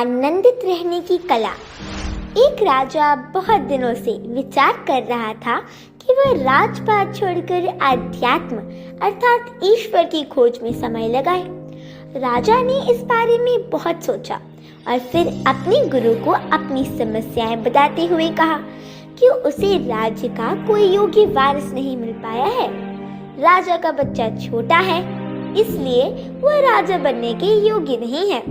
आनंदित रहने की कला। एक राजा बहुत दिनों से विचार कर रहा था कि वह राजपाट छोड़कर अध्यात्म अर्थात ईश्वर की खोज में समय लगाए। राजा ने इस बारे में बहुत सोचा और फिर अपने गुरु को अपनी समस्याएं बताते हुए कहा कि उसे राज्य का कोई योग्य वारिस नहीं मिल पाया है। राजा का बच्चा छोटा है, इसलिए वह राजा बनने के योग्य नहीं है।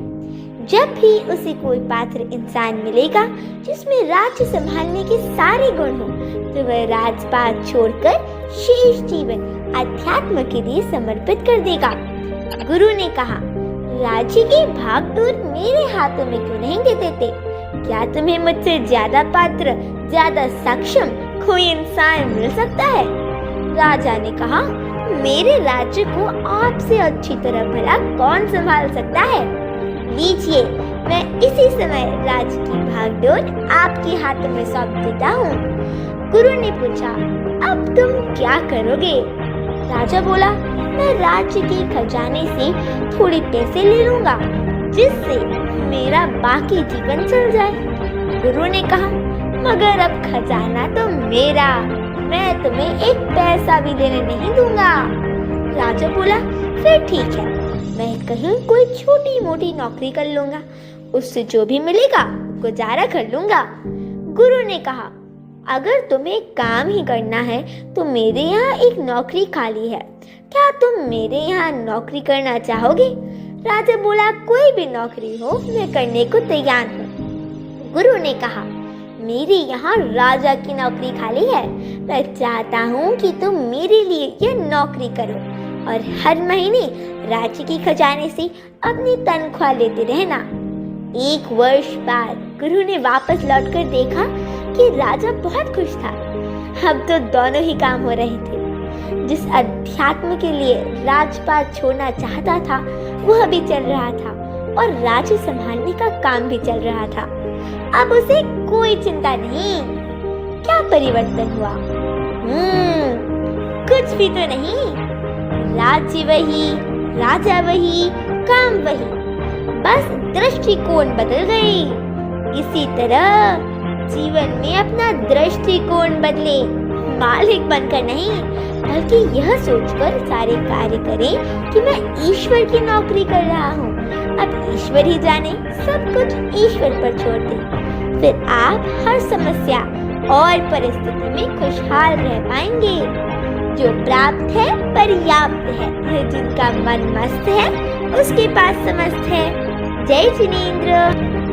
जब भी उसे कोई पात्र इंसान मिलेगा जिसमें राज्य संभालने के सारे गुण हो, तो वह राजपाट छोड़कर शेष जीवन अध्यात्म के लिए समर्पित कर देगा। गुरु ने कहा, राज्य की भागदौड़ मेरे हाथों में क्यों नहीं दे देते? क्या तुम्हें मुझसे ज्यादा पात्र, ज्यादा सक्षम कोई इंसान मिल सकता है? राजा ने कहा, मेरे राज्य को आपसे अच्छी तरह भला कौन संभाल सकता है? लीजिए, मैं इसी समय राज्य की भागदौड़ आपके हाथों में सौंप देता हूँ। गुरु ने पूछा, अब तुम क्या करोगे? राजा बोला, मैं राज्य के खजाने से थोड़े पैसे ले लूंगा, जिससे मेरा बाकी जीवन चल जाए। गुरु ने कहा, मगर अब खजाना तो मेरा, मैं तुम्हें एक पैसा भी देने नहीं दूंगा। राजा बोला, फिर ठीक है, मैं कहीं कोई छोटी मोटी नौकरी कर लूंगा, उससे जो भी मिलेगा गुजारा कर लूंगा। गुरु ने कहा, अगर तुम्हें काम ही करना है तो मेरे यहाँ एक नौकरी खाली है, क्या तुम मेरे यहाँ नौकरी करना चाहोगे? राजा बोला, कोई भी नौकरी हो मैं करने को तैयार हूँ। गुरु ने कहा, मेरे यहाँ राजा की नौकरी खाली है, मैं चाहता हूँ कि तुम मेरे लिए यह नौकरी करो और हर महीने राज्य के खजाने से अपनी तनख्वाह लेते रहना। 1 वर्ष बाद गुरु ने वापस लौटकर देखा कि राजा बहुत खुश था। अब तो दोनों ही काम हो रहे थे। जिस अध्यात्म के लिए राजपाट छोड़ना चाहता था वह भी चल रहा था और राज्य संभालने का काम भी चल रहा था। अब उसे कोई चिंता नहीं। क्या परिवर्तन हुआ? कुछ भी तो नहीं। राज्य वही, राजा वही, काम वही, बस दृष्टिकोण बदल गई। इसी तरह जीवन में अपना दृष्टिकोण बदले, मालिक बनकर नहीं, बल्कि यह सोचकर सारे कार्य करें कि मैं ईश्वर की नौकरी कर रहा हूँ। अब ईश्वर ही जाने, सब कुछ ईश्वर पर छोड़ दें, फिर आप हर समस्या और परिस्थिति में खुशहाल रह पाएंगे। जो प्राप्त है पर्याप्त है, जिनका मन मस्त है उसके पास समस्त है। जय जिनेंद्र।